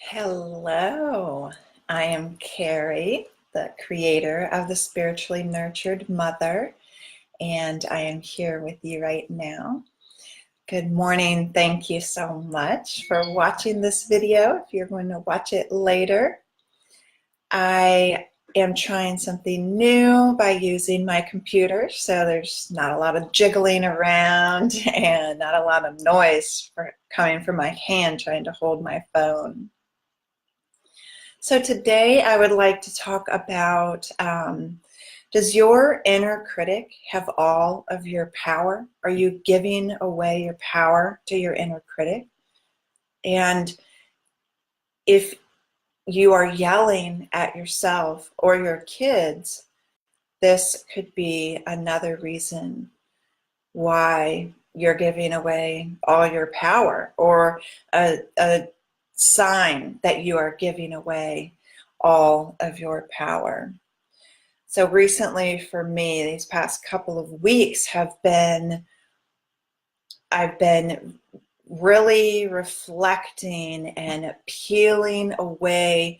Hello, I am Carrie, the creator of the Spiritually Nurtured Mother, and I am here with you right now. Good morning. Thank you so much for watching this video. If you're going to watch it later, I am trying something new by using my computer, so there's not a lot of jiggling around and not a lot of noise coming from my hand trying to hold my phone. So today I would like to talk about, does your inner critic have all of your power? Are you giving away your power to your inner critic? And if you are yelling at yourself or your kids, this could be another reason why you're giving away all your power, or a sign that you are giving away all of your power. So recently for me, these past couple of weeks I've been really reflecting and peeling away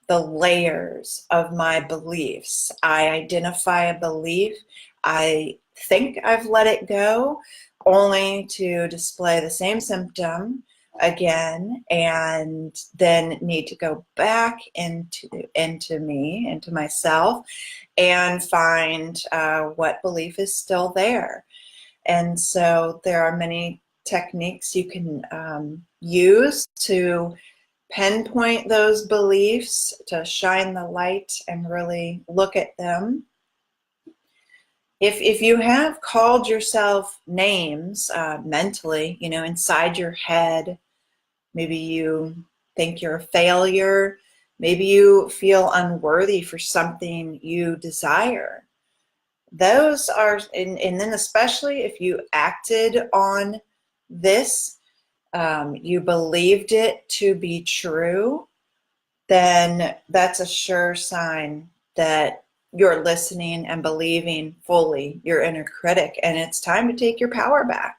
the layers of my beliefs. I identify a belief, I think I've let it go, only to display the same symptom again, and then need to go back into myself and find what belief is still there. And so there are many techniques you can use to pinpoint those beliefs, to shine the light and really look at them. If you have called yourself names mentally, inside your head, maybe you think you're a failure, maybe you feel unworthy for something you desire. Those are, and then especially if you acted on this, you believed it to be true, then that's a sure sign that you're listening and believing fully your inner critic, and it's time to take your power back.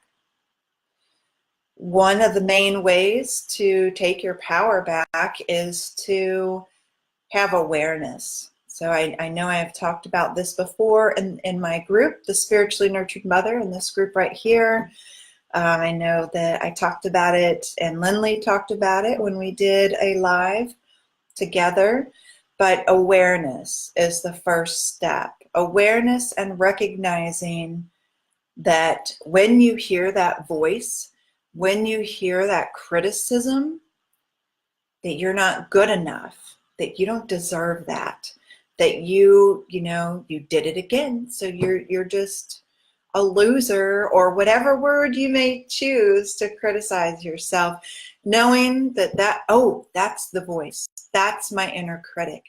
One of the main ways to take your power back is to have awareness. So I know I have talked about this before in my group, the Spiritually Nurtured Mother, in this group right here. I know that I talked about it and Lindley talked about it when we did a live together, but awareness is the first step. Awareness and recognizing that when you hear that voice, when you hear that criticism, that you're not good enough, that you don't deserve that you did it again, so you're just a loser, or whatever word you may choose to criticize yourself, knowing that's the voice, that's my inner critic.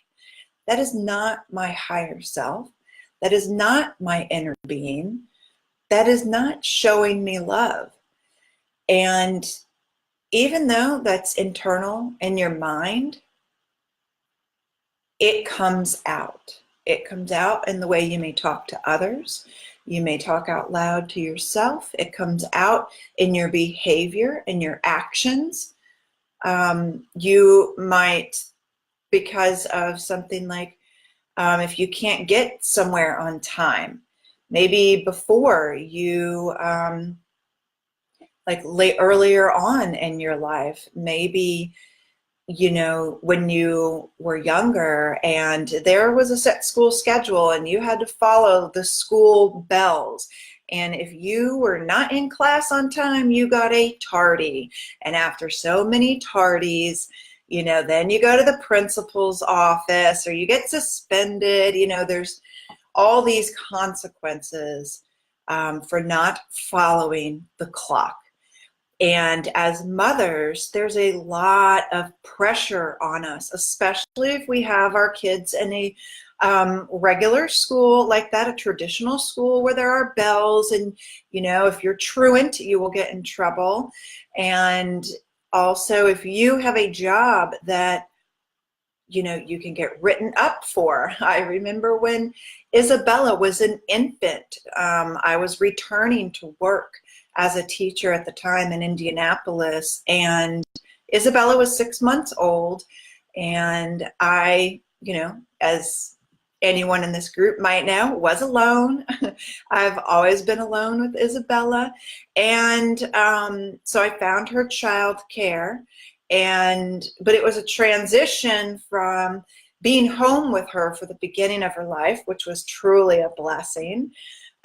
That is not my higher self. That is not my inner being. That is not showing me love. And even though that's internal in your mind, it comes out. It comes out in the way you may talk to others. You may talk out loud to yourself. It comes out in your behavior, in your actions. You might, because of something like if you can't get somewhere on time, maybe before you, earlier on in your life, maybe when you were younger and there was a set school schedule and you had to follow the school bells. And if you were not in class on time, you got a tardy. And after so many tardies, then you go to the principal's office or you get suspended. There's all these consequences for not following the clock. And as mothers, there's a lot of pressure on us, especially if we have our kids in a regular school like that, a traditional school where there are bells, and if you're truant, you will get in trouble. And also if you have a job that you can get written up for. I remember when Isabella was an infant, I was returning to work as a teacher at the time in Indianapolis, and Isabella was 6 months old, and I, as anyone in this group might know, was alone. I've always been alone with Isabella. And so I found her child care, but it was a transition from being home with her for the beginning of her life, which was truly a blessing,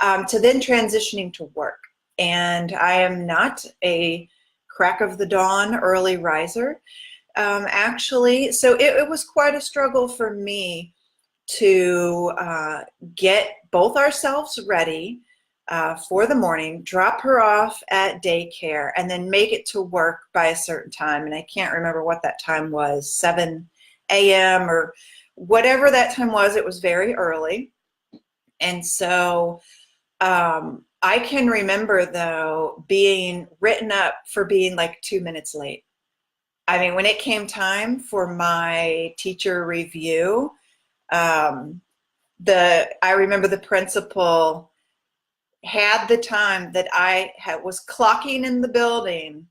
to then transitioning to work. And I am not a crack of the dawn early riser, actually. So it was quite a struggle for me to get both ourselves ready for the morning, drop her off at daycare, and then make it to work by a certain time. And I can't remember what that time was, 7 a.m. or whatever that time was. It was very early. And so I can remember, though, being written up for being like 2 minutes late. I mean, when it came time for my teacher review, I remember the principal had the time that I was clocking in the building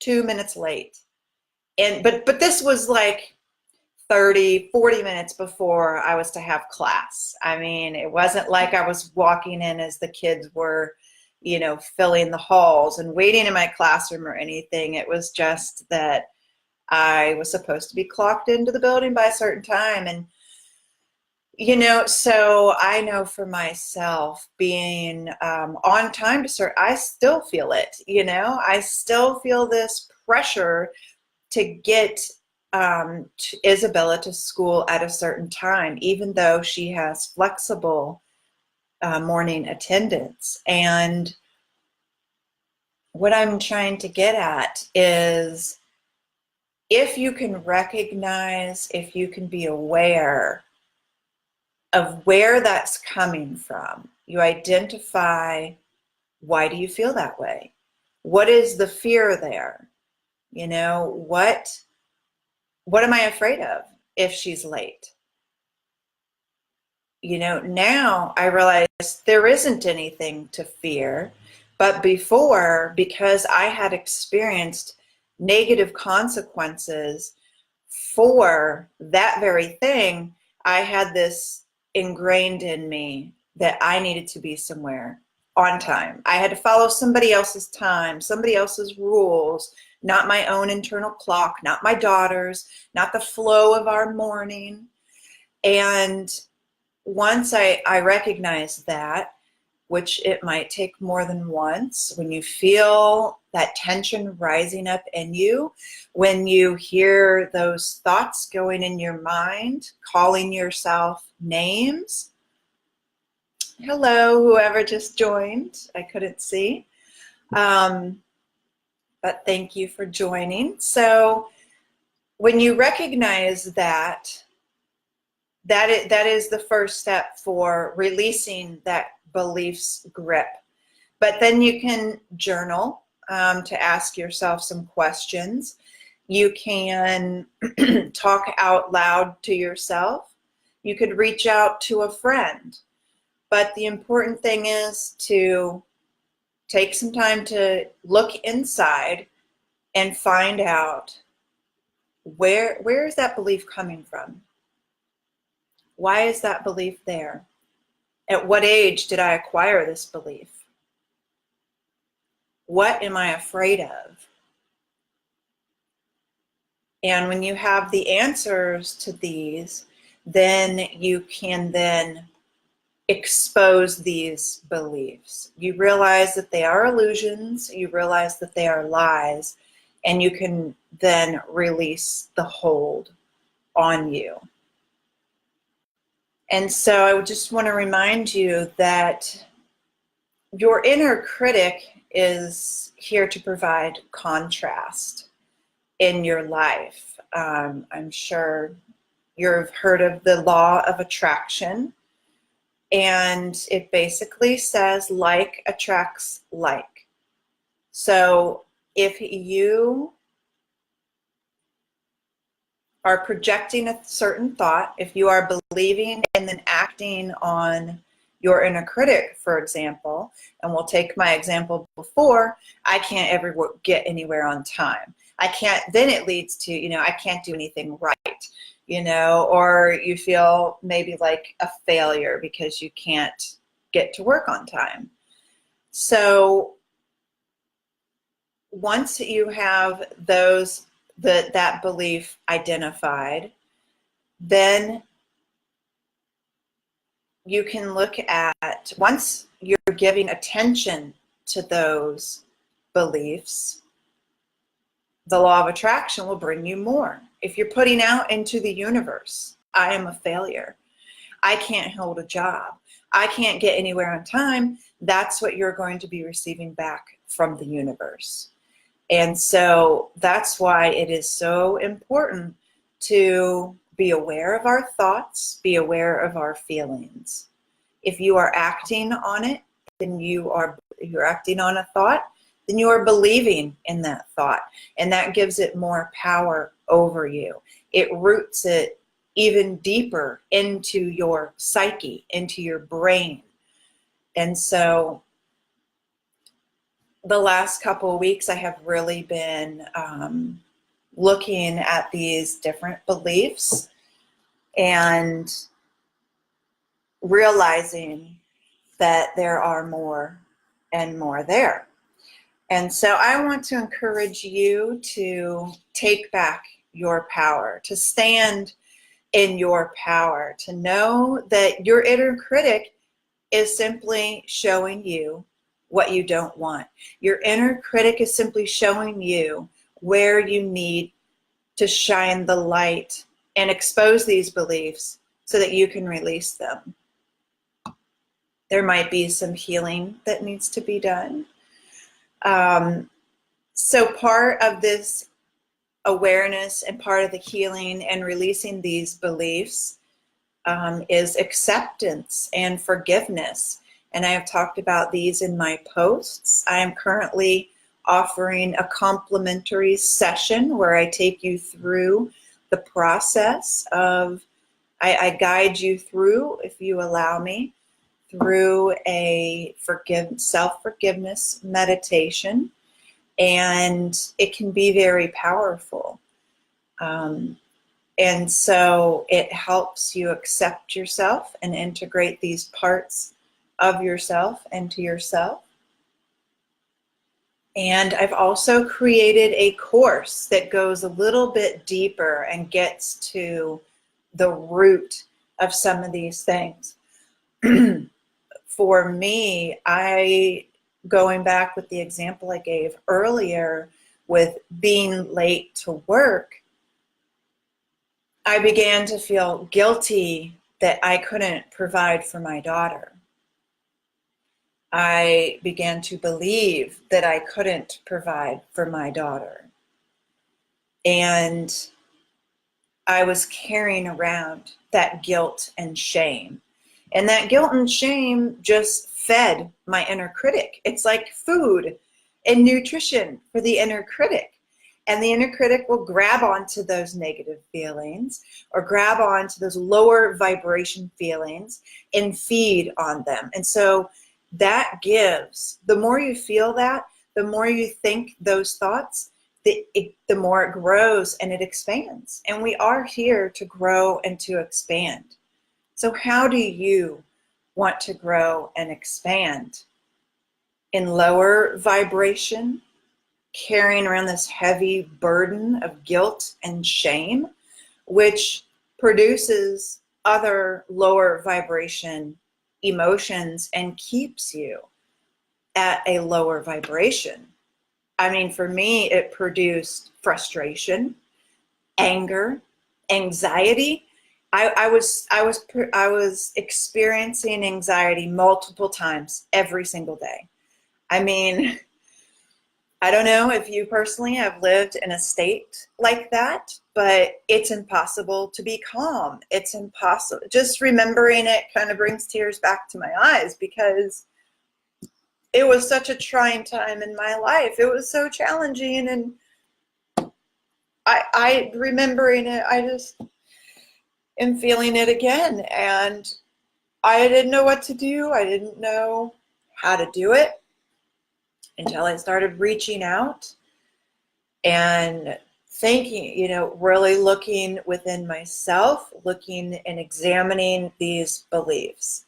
2 minutes late. But this was like 30, 40 minutes before I was to have class. I mean, it wasn't like I was walking in as the kids were, filling the halls and waiting in my classroom or anything. It was just that I was supposed to be clocked into the building by a certain time. And, so I know for myself, being on time to start, I still feel it, I still feel this pressure to get Isabella to school at a certain time, even though she has flexible morning attendance. And what I'm trying to get at is, if you can recognize, if you can be aware of where that's coming from, you identify, why do you feel that way? What is the fear there? What am I afraid of if she's late? Now I realize there isn't anything to fear. But before, because I had experienced negative consequences for that very thing, I had this ingrained in me that I needed to be somewhere on time. I had to follow somebody else's time, somebody else's rules, not my own internal clock, not my daughter's, not the flow of our morning. And once I recognized that, which it might take more than once, when you feel that tension rising up in you, when you hear those thoughts going in your mind, calling yourself names. Hello, whoever just joined. I couldn't see. But thank you for joining. So when you recognize that is the first step for releasing that belief's grip. But then you can journal to ask yourself some questions. You can talk out loud to yourself. You could reach out to a friend. But the important thing is to take some time to look inside and find out, where is that belief coming from? Why is that belief there? At what age did I acquire this belief? What am I afraid of? And when you have the answers to these, then you can then expose these beliefs. You realize that they are illusions, you realize that they are lies, and you can then release the hold on you. And so I just want to remind you that your inner critic is here to provide contrast in your life. I'm sure you've heard of the law of attraction, and it basically says like attracts like. So if you are projecting a certain thought, if you are believing and then acting on your inner critic, for example, and we'll take my example before, I can't ever get anywhere on time. I can't, then it leads to, I can't do anything right, or you feel maybe like a failure because you can't get to work on time. So once you have that belief identified, then you can look at, once you're giving attention to those beliefs, the law of attraction will bring you more. If you're putting out into the universe, I am a failure, I can't hold a job, I can't get anywhere on time, that's what you're going to be receiving back from the universe. And so that's why it is so important to be aware of our thoughts, be aware of our feelings. If you are acting on it, then you're acting on a thought, then you are believing in that thought. And that gives it more power over you. It roots it even deeper into your psyche, into your brain. And so the last couple of weeks, I have really been looking at these different beliefs and realizing that there are more and more there. And so I want to encourage you to take back your power, to stand in your power, to know that your inner critic is simply showing you what you don't want. Your inner critic is simply showing you where you need to shine the light and expose these beliefs so that you can release them. There might be some healing that needs to be done. So part of this awareness and part of the healing and releasing these beliefs is acceptance and forgiveness. And I have talked about these in my posts. I am currently offering a complimentary session where I take you through the process of, I guide you through, if you allow me, through a self-forgiveness meditation. And it can be very powerful. And so it helps you accept yourself and integrate these parts of yourself into yourself. And I've also created a course that goes a little bit deeper and gets to the root of some of these things. For me, going back with the example I gave earlier with being late to work, I began to feel guilty that I couldn't provide for my daughter. I began to believe that I couldn't provide for my daughter. And I was carrying around that guilt and shame. And that guilt and shame just fed my inner critic. It's like food and nutrition for the inner critic. And the inner critic will grab onto those negative feelings or grab onto those lower vibration feelings and feed on them. And so that gives, the more you feel that, the more you think those thoughts, the more it grows and it expands. And we are here to grow and to expand. So how do you want to grow and expand? In lower vibration, carrying around this heavy burden of guilt and shame, which produces other lower vibration emotions and keeps you at a lower vibration. I mean, for me, it produced frustration, anger, anxiety. I was experiencing anxiety multiple times every single day. I mean, I don't know if you personally have lived in a state like that, but it's impossible to be calm. It's impossible. Just remembering it kind of brings tears back to my eyes because it was such a trying time in my life. It was so challenging, and I remembering it, I just am feeling it again, and I didn't know what to do. I didn't know how to do it until I started reaching out and thinking, really looking within myself, looking and examining these beliefs.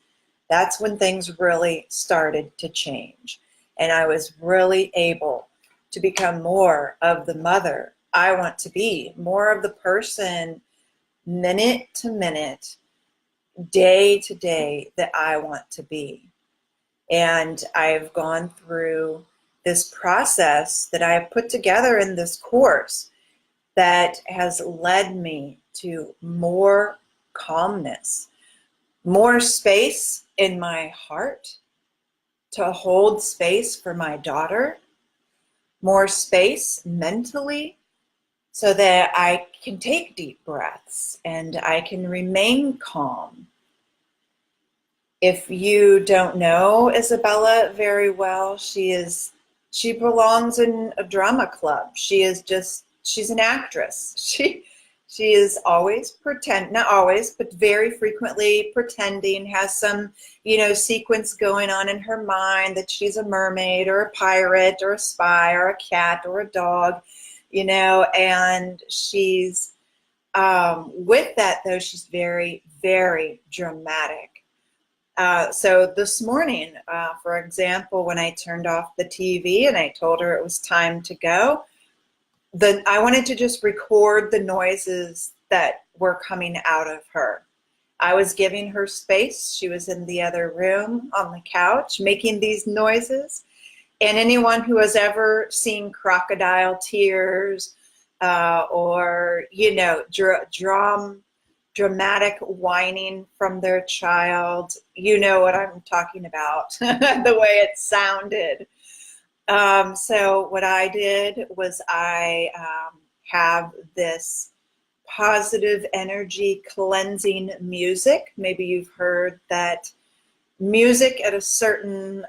That's when things really started to change. And I was really able to become more of the mother I want to be, more of the person, minute to minute, day to day, that I want to be. And I've gone through this process that I've put together in this course that has led me to more calmness, more space in my heart to hold space for my daughter, more space mentally so that I can take deep breaths and I can remain calm. If you don't know Isabella very well, she belongs in a drama club. She's an actress. She is always not always, but very frequently pretending, has some, sequence going on in her mind that she's a mermaid or a pirate or a spy or a cat or a dog, and she's, with that though, she's very, very dramatic. So this morning, for example, when I turned off the TV and I told her it was time to go, I wanted to just record the noises that were coming out of her. I was giving her space. She was in the other room on the couch making these noises. And anyone who has ever seen crocodile tears or, dramatic whining from their child, you know what I'm talking about, the way it sounded. So what I did was I have this positive energy cleansing music. Maybe you've heard that music at a certain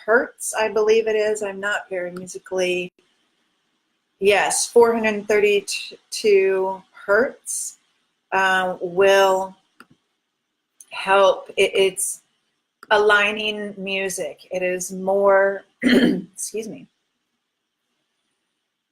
hertz, I believe it is. I'm not very musically. Yes, 432 hertz will help. It's aligning music. It is more, excuse me,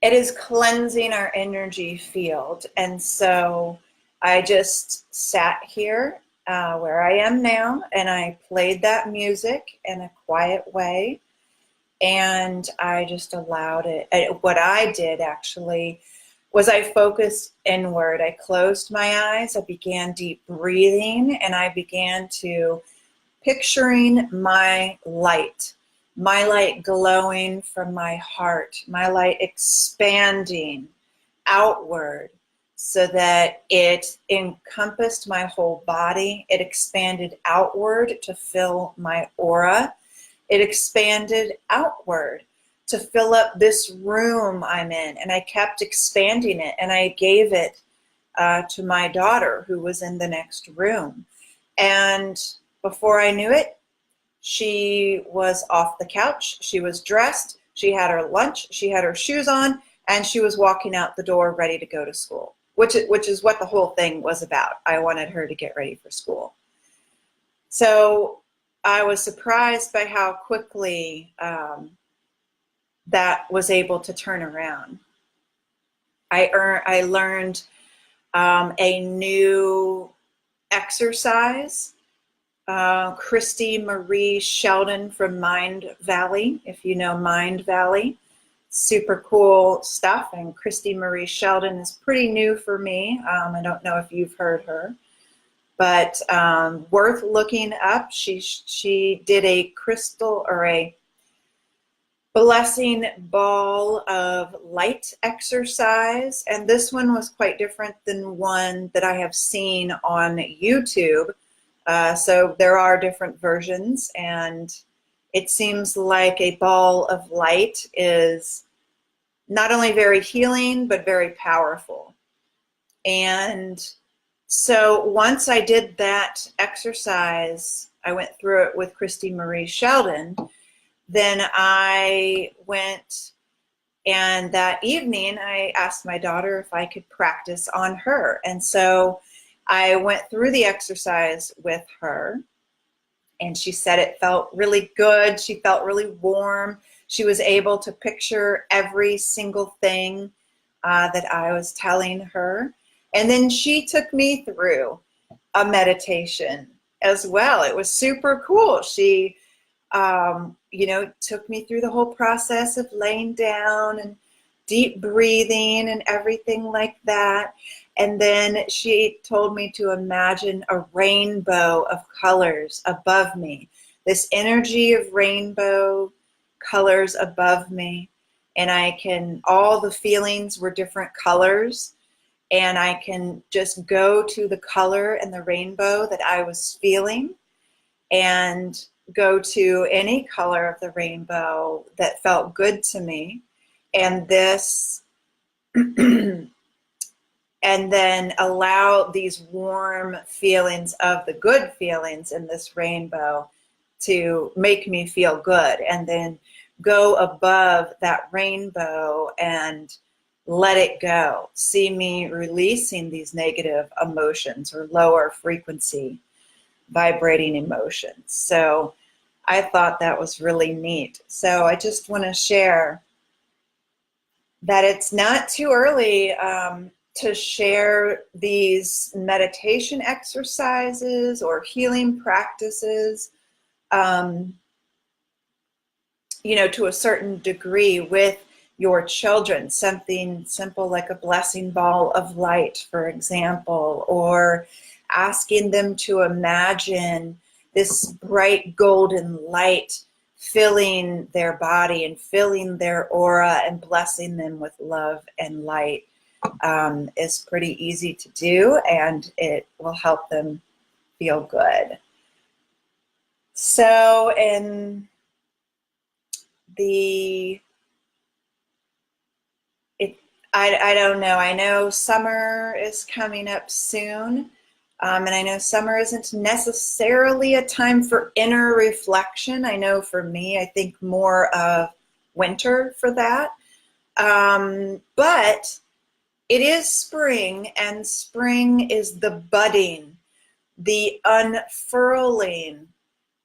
it is cleansing our energy field. And so I just sat here where I am now, and I played that music in a quiet way, and I just allowed it. What I did actually was I focused inward. I closed my eyes, I began deep breathing, and I began to picturing my light glowing from my heart, my light expanding outward so that it encompassed my whole body. It expanded outward to fill my aura. It expanded outward to fill up this room I'm in. And I kept expanding it, and I gave it to my daughter who was in the next room. And before I knew it, she was off the couch, she was dressed, she had her lunch, she had her shoes on, and she was walking out the door ready to go to school, which is what the whole thing was about. I wanted her to get ready for school. So I was surprised by how quickly that was able to turn around. I learned a new exercise. Christy Marie Sheldon from Mind Valley, if you know Mind Valley, super cool stuff. And Christy Marie Sheldon is pretty new for me. I don't know if you've heard her, but worth looking up. She did a crystal or a blessing ball of light exercise, and this one was quite different than one that I have seen on YouTube. So there are different versions, and it seems like a ball of light is not only very healing, but very powerful. And so once I did that exercise, I went through it with Christy Marie Sheldon, then I went, and that evening I asked my daughter if I could practice on her. And so I went through the exercise with her, and she said it felt really good. She felt really warm. She was able to picture every single thing that I was telling her. And then she took me through a meditation as well. It was super cool. She, took me through the whole process of laying down and deep breathing and everything like that. And then she told me to imagine a rainbow of colors above me, this energy of rainbow colors above me. And all the feelings were different colors. And I can just go to the color and the rainbow that I was feeling and go to any color of the rainbow that felt good to me. And this, and then allow these warm feelings of the good feelings in this rainbow to make me feel good. And then go above that rainbow and let it go. See me releasing these negative emotions or lower frequency vibrating emotions. So I thought that was really neat. So I just want to share that it's not too early to share these meditation exercises or healing practices, to a certain degree with your children. Something simple like a blessing ball of light, for example, or asking them to imagine this bright golden light filling their body and filling their aura and blessing them with love and light is pretty easy to do, and it will help them feel good. So in I don't know. I know summer is coming up soon, and I know summer isn't necessarily a time for inner reflection. I know for me, I think more of winter for that. But it is spring, and spring is the budding, the unfurling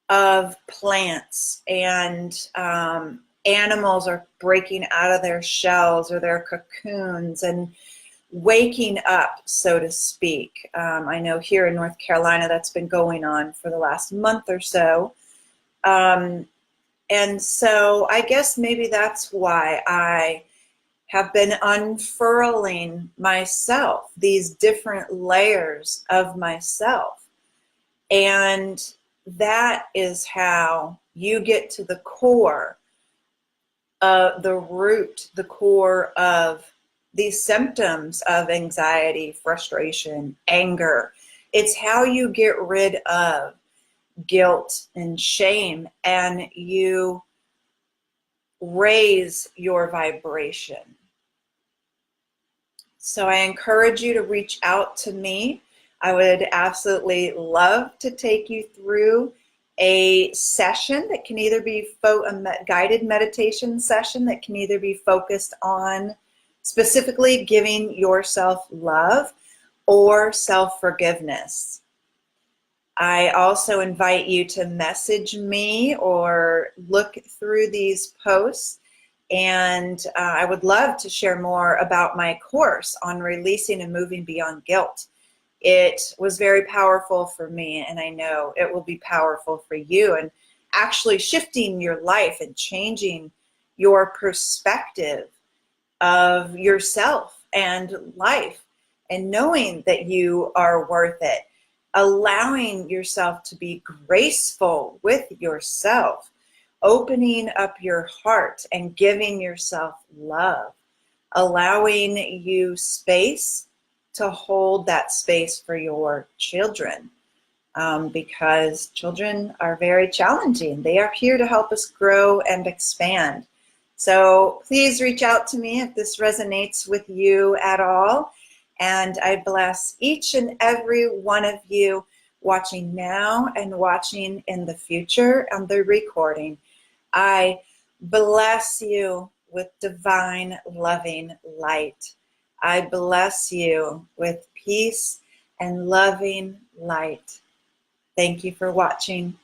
of plants, and animals are breaking out of their shells or their cocoons and waking up, so to speak. I know here in North Carolina that's been going on for the last month or so. And so I guess maybe that's why I have been unfurling myself, these different layers of myself. And that is how you get to the core, the root, the core of these symptoms of anxiety, frustration, anger. It's how you get rid of guilt and shame, and you raise your vibration. So I encourage you to reach out to me. I would absolutely love to take you through a session that can either be a guided meditation session that can either be focused on specifically giving yourself love or self-forgiveness. I also invite you to message me or look through these posts, and I would love to share more about my course on releasing and moving beyond guilt. It was very powerful for me, and I know it will be powerful for you, and actually shifting your life and changing your perspective of yourself and life, and knowing that you are worth it, allowing yourself to be graceful with yourself, opening up your heart and giving yourself love, allowing you space to hold that space for your children, because children are very challenging. They are here to help us grow and expand. So please reach out to me if this resonates with you at all. And I bless each and every one of you watching now and watching in the future on the recording. I bless you with divine loving light. I bless you with peace and loving light. Thank you for watching.